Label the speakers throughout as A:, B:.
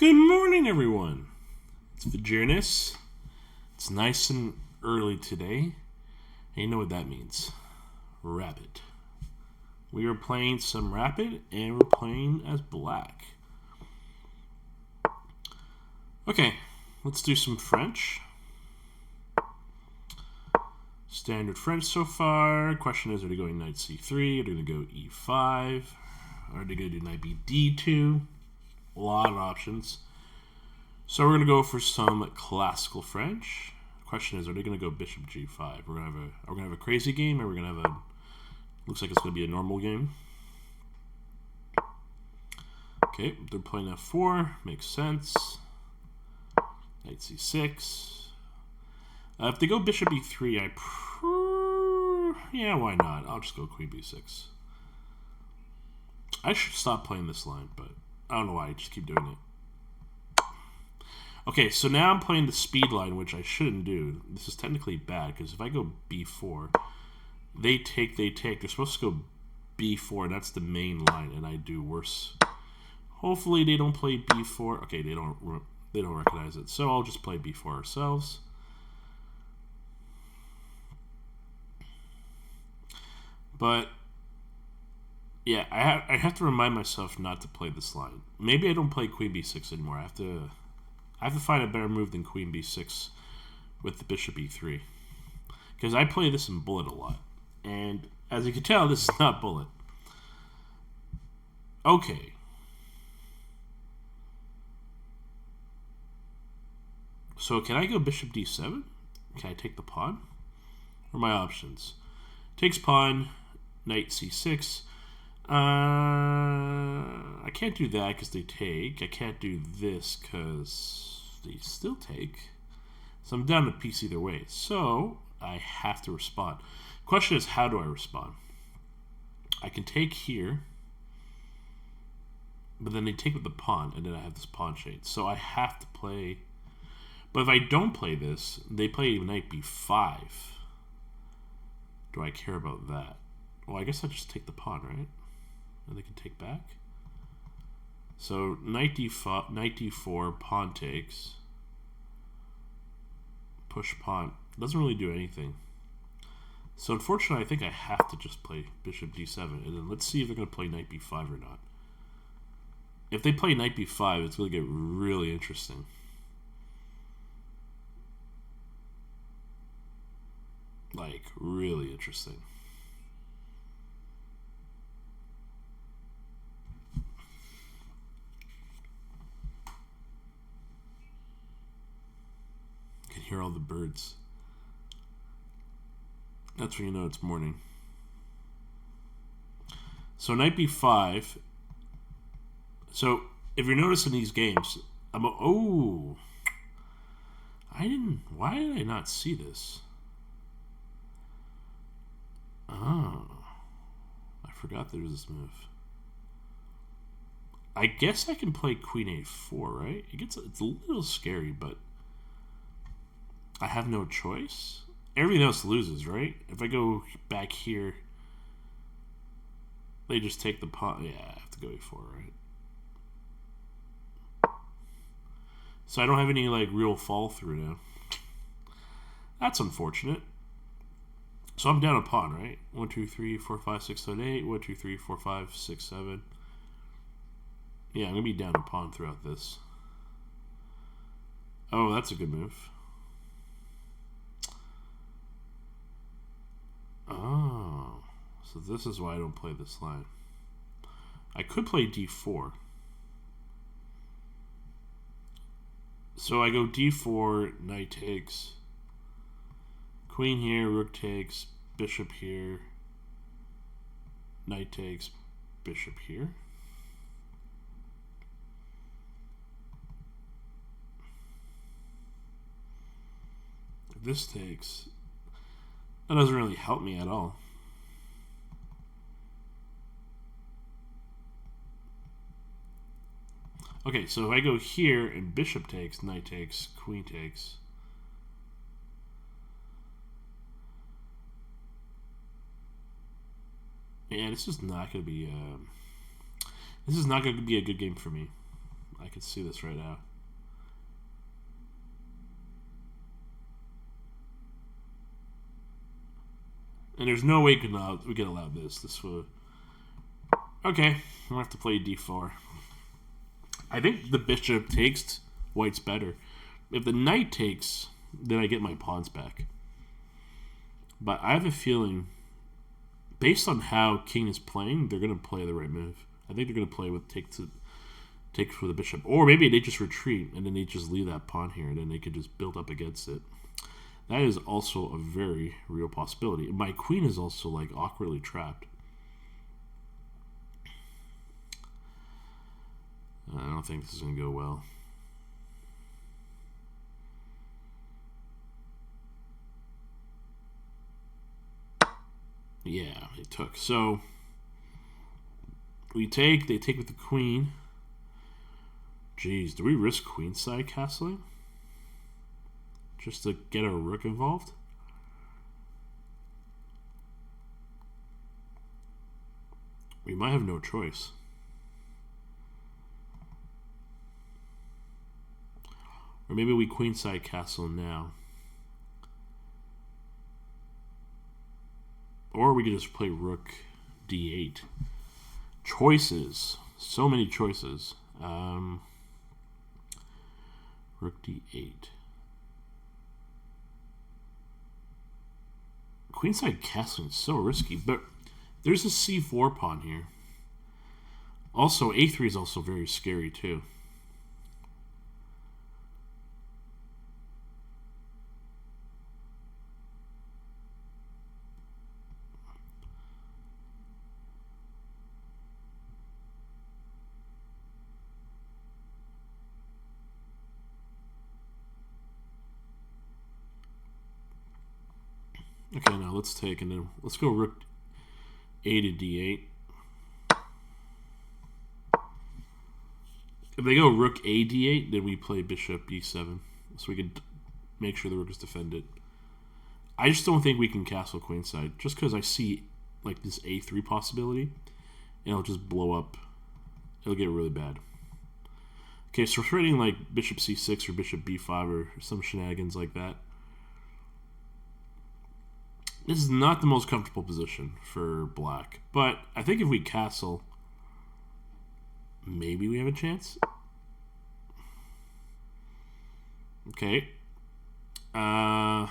A: Good morning, everyone. It's Vegereness. It's nice and early today. And you know what that means. Rapid. We are playing some Rapid, and we're playing as black. Okay, let's do some French. Standard French so far. Question is, are they going knight c3? Are they going to go e5? Are they going to do knight b d2? A lot of options. So we're going to go for some classical French. Question is, are they going to go bishop g5? Are we going to have a crazy game, or we're going to have a... Looks like it's going to be a normal game. Okay, they're playing f4. Makes sense. Knight c6. If they go bishop e3, yeah, why not? I'll just go queen b6. I should stop playing this line, but I don't know why. I just keep doing it. Okay, so now I'm playing the speed line, which I shouldn't do. This is technically bad, because if I go b4, they take. They're supposed to go b4, and that's the main line, and I do worse. Hopefully they don't play b4. Okay, they don't recognize it, so I'll just play b4 ourselves. But yeah, I have to remind myself not to play this line. Maybe I don't play queen b6 anymore. I have to find a better move than queen b6 with the bishop e3, because I play this in bullet a lot, and as you can tell, this is not bullet. Okay. So can I go bishop d7? Can I take the pawn? What are my options? Takes pawn, knight c6. I can't do that because they take. I can't do this because they still take. So I'm down a piece either way. So I have to respond. Question is, how do I respond? I can take here, but then they take with the pawn, and then I have this pawn chain. So I have to play. But if I don't play this, they play knight b5. Do I care about that? Well, I guess I just take the pawn, right? And they can take back. So knight d4, pawn takes. Push pawn. Doesn't really do anything. So unfortunately, I think I have to just play bishop d7. And then let's see if they're going to play knight b5 or not. If they play knight b5, it's going to get really interesting. Like, really interesting. You can hear all the birds. That's when you know it's morning. So knight b5. So if you're noticing these games, why did I not see this? Oh, I forgot there was this move. I guess I can play queen a4, right? It's a little scary, but I have no choice. Everything else loses, right? If I go back here, they just take the pawn. Yeah, I have to go a4, right? So I don't have any like real fall through now. That's unfortunate. So I'm down a pawn, right? 1, 2, 3, 4, 5, 6, 7, 8. 1, 2, 3, 4, 5, 6, 7. Yeah, I'm going to be down a pawn throughout this. Oh, that's a good move. Oh, so this is why I don't play this line. I could play d4. So I go d4, knight takes. Queen here, rook takes, bishop here, knight takes, bishop here. If this takes, that doesn't really help me at all. Okay, so if I go here and bishop takes, knight takes, queen takes. Yeah, this is not going to be a good game for me. I can see this right now. And there's no way we can allow this. This will... Okay, we'll have to play d4. I think the bishop takes, white's better. If the knight takes, then I get my pawns back. But I have a feeling, based on how king is playing, they're going to play the right move. I think they're going to play with take for the bishop. Or maybe they just retreat, and then they just leave that pawn here, and then they could just build up against it. That is also a very real possibility. My queen is also, like, awkwardly trapped. I don't think this is going to go well. Yeah, they took. So, we take, they take with the queen. Jeez, do we risk queenside castling? Just to get our rook involved? We might have no choice. Or maybe we queenside castle now. Or we could just play rook d8. Choices. So many choices. Rook d8. Queenside castling is so risky, but there's a c4 pawn here. Also, a3 is also very scary too. Okay, now let's take, and then let's go rook a to d8. If they go rook a d8, then we play bishop e7, so we can make sure the rook is defended. I just don't think we can castle queenside, just because I see like this a3 possibility, and it'll just blow up. It'll get really bad. Okay, so we're threatening like bishop c6 or bishop b5 or some shenanigans like that. This is not the most comfortable position for black, but I think if we castle, maybe we have a chance. Okay. I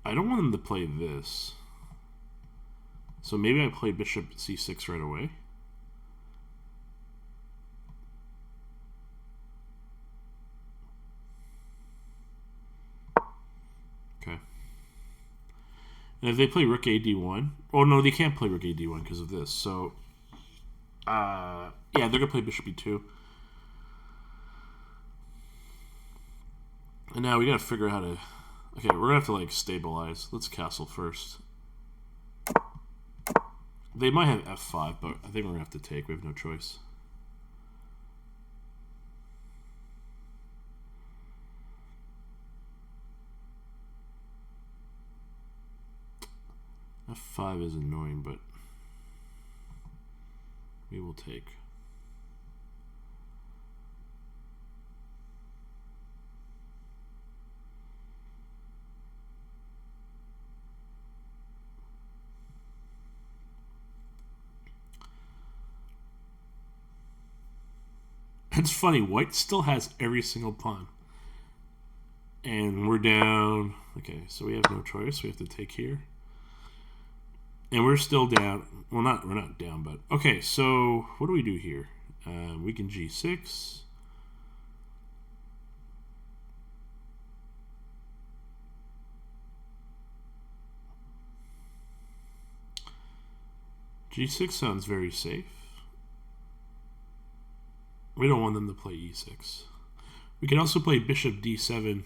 A: don't want them to play this. So maybe I play bishop c6 right away. Okay. And if they play rook a d1, oh no, they can't play rook a d1 because of this. So, yeah, they're gonna play bishop e2. And now we gotta figure out how to. Okay, we're gonna have to like stabilize. Let's castle first. They might have f5, but I think we're gonna have to take. We have no choice. f5 is annoying, but we will take. It's funny, white still has every single pawn. And we're down. Okay, so we have no choice. We have to take here. And we're still down. Well, we're not down, but okay. So what do we do here? We can g6. g6 sounds very safe. We don't want them to play e6. We can also play bishop d7.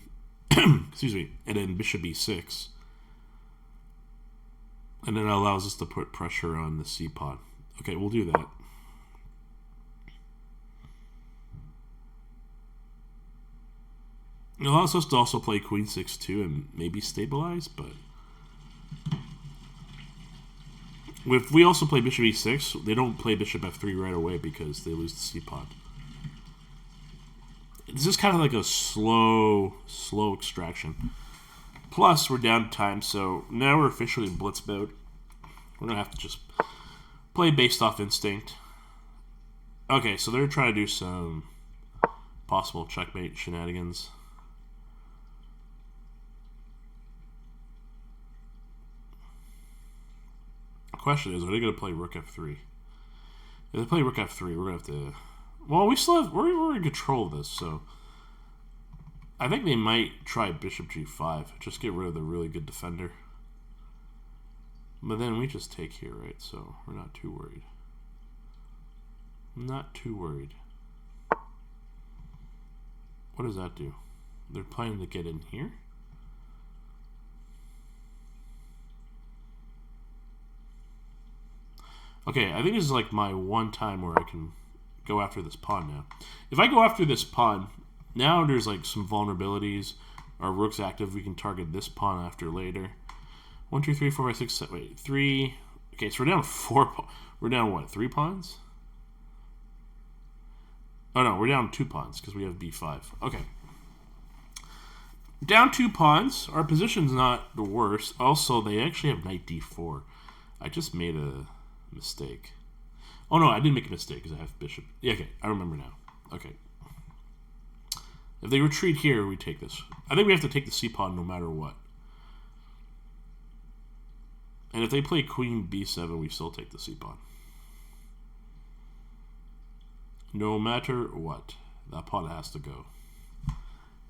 A: Excuse me, and then bishop e6. And then it allows us to put pressure on the c pawn. Okay, we'll do that. It allows us to also play queen 6 too and maybe stabilize, but If we also play bishop e6, they don't play bishop f3 right away because they lose the c-pawn. This is kind of like a slow extraction. Plus, we're down time, so now we're officially in blitz mode. We're going to have to just play based off instinct. Okay, so they're trying to do some possible checkmate shenanigans. The question is, are they going to play rook f3? If they play rook f3, we're going to have to... Well, we're in control of this, so... I think they might try bishop g5. Just get rid of the really good defender. But then we just take here, right? So we're not too worried. Not too worried. What does that do? They're planning to get in here? Okay, I think this is like my one time where I can go after this pawn now. If I go after this pawn, now there's like some vulnerabilities. Our rook's active. We can target this pawn after later. 1, 2, 3, 4, 5, 6, 7, wait, 3. Okay, so we're down 4. We're down what? 3 pawns? Oh no, we're down 2 pawns because we have b5. Okay. Down 2 pawns. Our position's not the worst. Also, they actually have knight d4. I just made a mistake. Oh no, I didn't make a mistake because I have bishop. Yeah, okay, I remember now. Okay. If they retreat here, we take this. I think we have to take the c-pawn no matter what. And if they play queen b7, we still take the c-pawn. No matter what, that pawn has to go.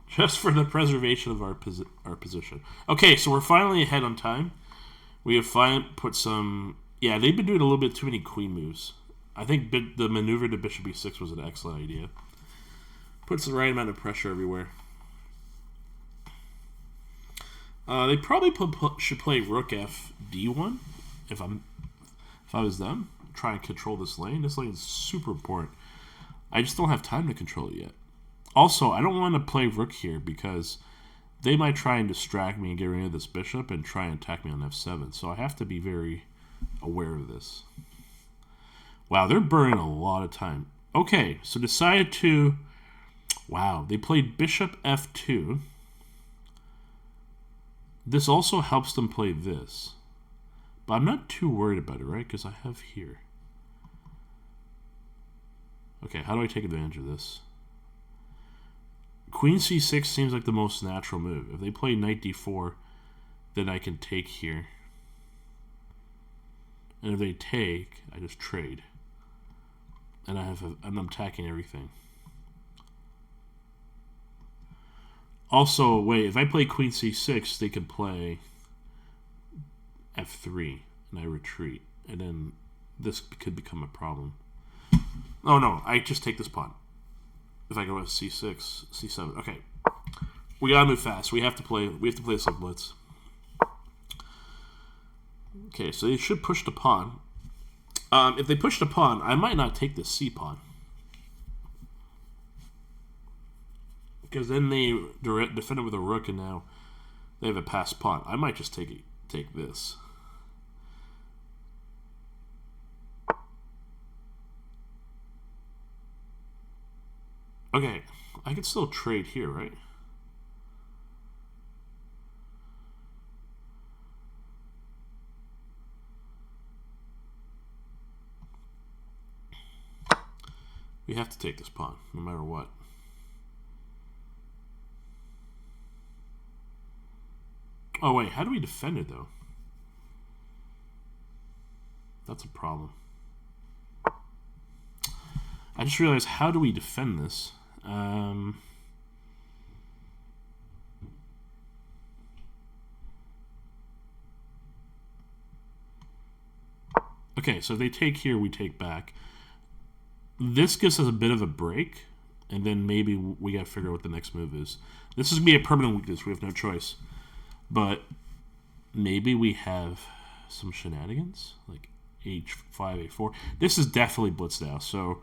A: Just for the preservation of our position. Okay, so we're finally ahead on time. We have finally put some... Yeah, they've been doing a little bit too many queen moves. I think the maneuver to bishop e6 was an excellent idea. Puts the right amount of pressure everywhere. They probably should play rook f d1 if I was them. Try and control this lane. This lane is super important. I just don't have time to control it yet. Also, I don't want to play rook here because they might try and distract me and get rid of this bishop and try and attack me on f7. So I have to be very aware of this. Wow, they're burning a lot of time. Okay, so decided to... Wow, they played bishop f2. This also helps them play this. But I'm not too worried about it, right? Because I have here. Okay, how do I take advantage of this? Queen c6 seems like the most natural move. If they play knight d4, then I can take here. And if they take, I just trade. And I'm attacking everything. Also, wait, if I play queen c6, they could play f3, and I retreat. And then this could become a problem. Oh no, I just take this pawn. If I go with c6, c7. Okay. We gotta move fast. We have to play this like blitz. Okay, so they should push the pawn. If they push the pawn, I might not take this c-pawn. Because then they defend it with a rook, and now they have a passed pawn. I might just take this. Okay, I can still trade here, right? We have to take this pawn, no matter what. Oh wait, how do we defend it though? That's a problem. I just realized, how do we defend this? Okay, so if they take here, we take back. This gives us a bit of a break, and then maybe we gotta figure out what the next move is. This is gonna be a permanent weakness. We have no choice. But maybe we have some shenanigans, like h5, a4. This is definitely blitz now. So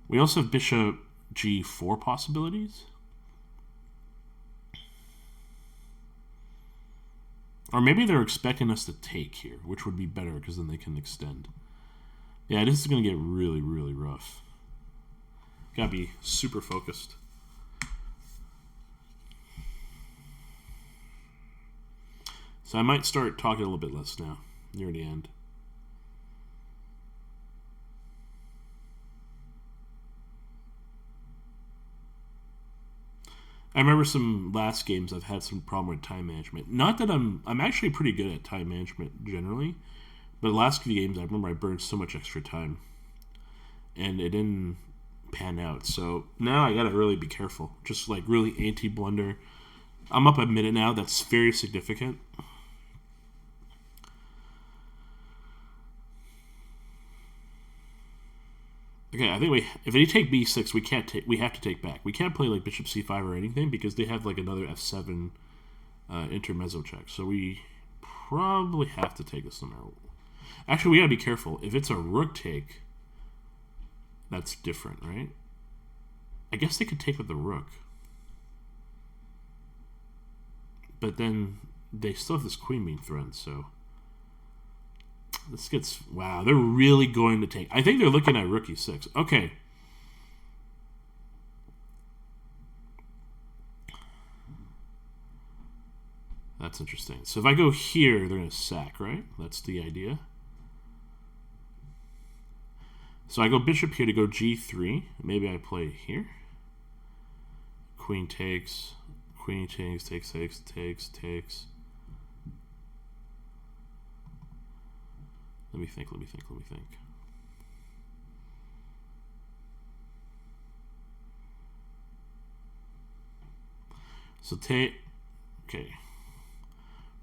A: we also have bishop g4 possibilities. Or maybe they're expecting us to take here, which would be better because then they can extend. Yeah, this is going to get really, really rough. Gotta be super focused. So I might start talking a little bit less now, near the end. I remember some last games I've had some problem with time management. Not that I'm actually pretty good at time management generally, but the last few games I remember I burned so much extra time, and it didn't pan out. So now I gotta really be careful. Just like really anti-blunder. I'm up a minute now. That's very significant. Okay, I think if they take b6, we have to take back. We can't play like bishop c5 or anything because they have like another f7 intermezzo check. So we probably have to take this no matter what. Actually, we gotta be careful. If it's a rook take, that's different, right? I guess they could take with the rook. But then they still have this queen being threatened, so this gets... Wow, they're really going to take... I think they're looking at rook e6. Okay. That's interesting. So if I go here, they're going to sack, right? That's the idea. So I go bishop here to go g3. Maybe I play here. Queen takes. Queen takes. Let me think. So take... Okay.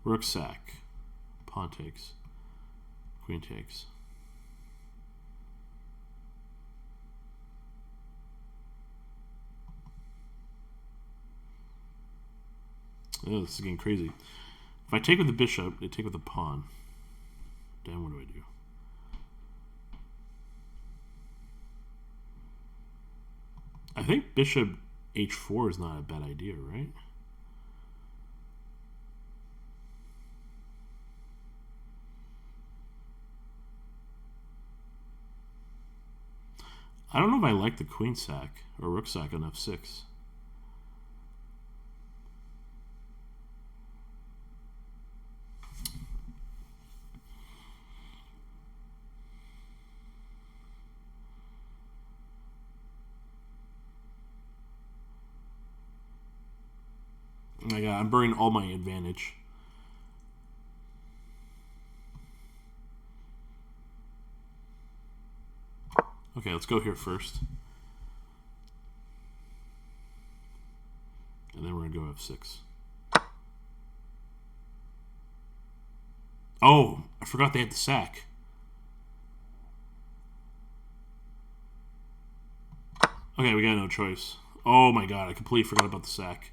A: Rook sack. Pawn takes. Queen takes. Oh, this is getting crazy. If I take with the bishop, they take with the pawn. Then what do I do? I think bishop h4 is not a bad idea, right? I don't know if I like the queen sack or rook sack on f6. Oh my god, I'm burning all my advantage. Okay, let's go here first. And then we're going to go f6. Oh, I forgot they had the sack. Okay, we got no choice. Oh my god, I completely forgot about the sack.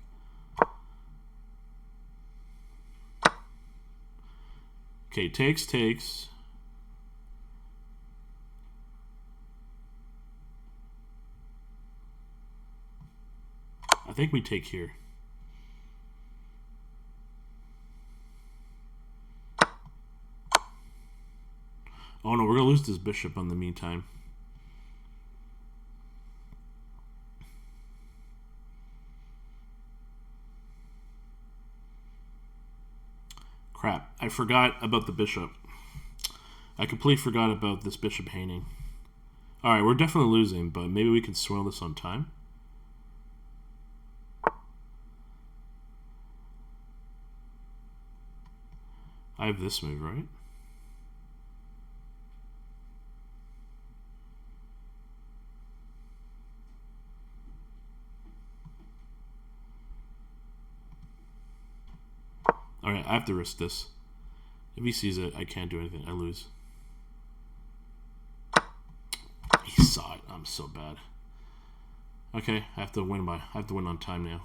A: Okay, takes. I think we take here. Oh no, we're going to lose this bishop in the meantime. Crap, I forgot about the bishop. I completely forgot about this bishop hanging. Alright, we're definitely losing, but maybe we can swirl this on time. I have this move, right? Alright, I have to risk this. If he sees it, I can't do anything. I lose. He saw it. I'm so bad. Okay, I have to win on time now.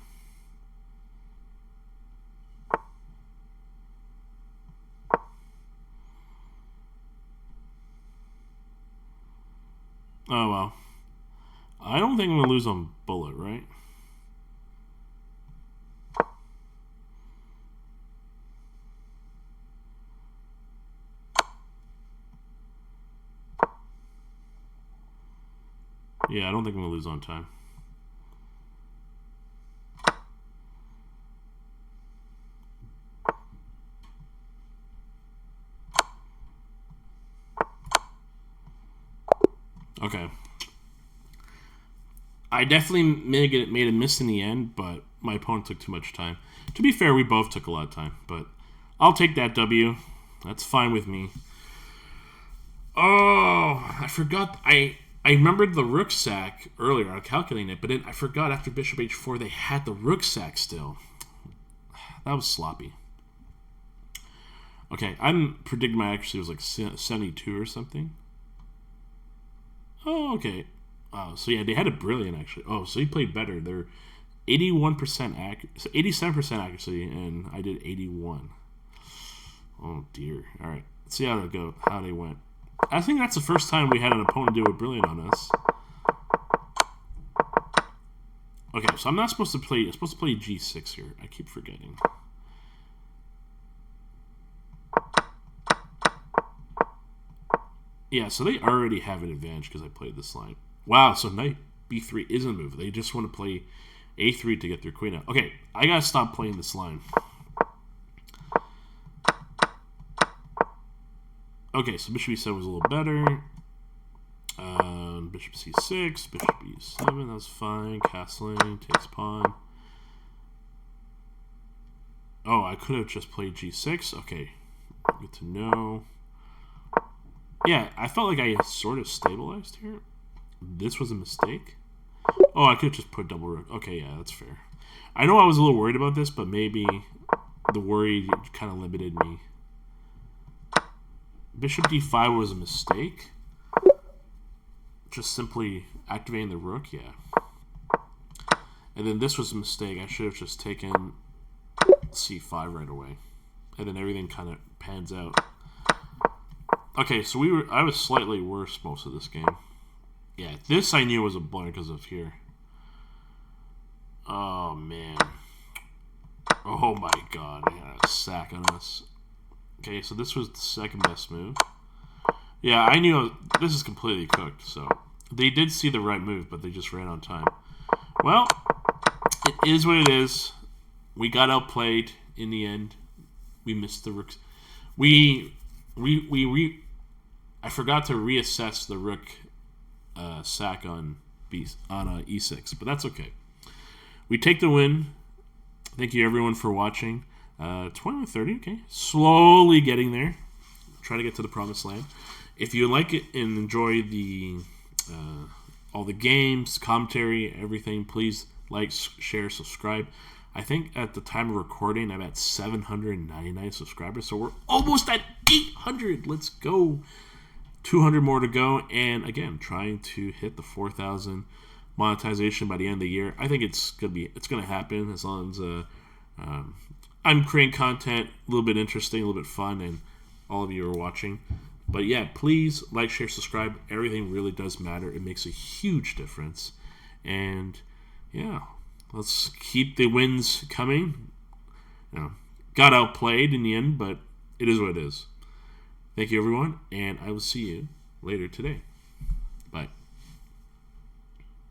A: Oh well. I don't think I'm gonna lose on bullet, right? Yeah, I don't think I'm going to lose on time. Okay. I definitely made a miss in the end, but my opponent took too much time. To be fair, we both took a lot of time, but I'll take that W. That's fine with me. Oh, I forgot. I remembered the rook sack earlier. I was calculating it, but then I forgot after bishop h4 they had the rook sack still. That was sloppy. Okay, I'm predicting my accuracy was like 72 or something. Oh, okay. So yeah, they had a brilliant actually. Oh, so he played better. They're 81% accuracy, 87% accuracy, and I did 81. Oh dear. All right, let's see how they go. How they went. I think that's the first time we had an opponent do a brilliant on us. Okay, so I'm not supposed to play. I'm supposed to play g6 here. I keep forgetting. Yeah, so they already have an advantage because I played this line. Wow, so knight b3 isn't a move. They just want to play a3 to get their queen out. Okay, I gotta stop playing this line. Okay, so bishop e7 was a little better. Bishop c6, bishop e7, that's fine. Castling, takes pawn. Oh, I could have just played g6. Okay, good to know. Yeah, I felt like I sort of stabilized here. This was a mistake. Oh, I could just put double rook. Okay, yeah, that's fair. I know I was a little worried about this, but maybe the worry kind of limited me. Bishop d5 was a mistake. Just simply activating the rook, yeah. And then this was a mistake. I should have just taken c5 right away. And then everything kind of pans out. Okay, so I was slightly worse most of this game. Yeah, this I knew was a blunder because of here. Oh, man. Oh, my God. They had a sack on us. Okay, so this was the second best move. Yeah, I knew this is completely cooked, so they did see the right move, but they just ran on time. Well, it is what it is. We got outplayed in the end. We missed the rooks. I forgot to reassess the rook sack on e6, but that's okay. We take the win. Thank you everyone for watching. 21-30, okay. Slowly getting there. Try to get to the promised land. If you like it and enjoy the all the games, commentary, everything, please like, share, subscribe. I think at the time of recording, I'm at 799 subscribers, so we're almost at 800. Let's go. 200 more to go, and again, trying to hit the 4,000 monetization by the end of the year. I think it's gonna happen as long as I'm creating content a little bit interesting, a little bit fun, and all of you are watching. But yeah, please like, share, subscribe. Everything really does matter. It makes a huge difference. And yeah, let's keep the wins coming. Got outplayed in the end, but it is what it is. Thank you, everyone, and I will see you later today.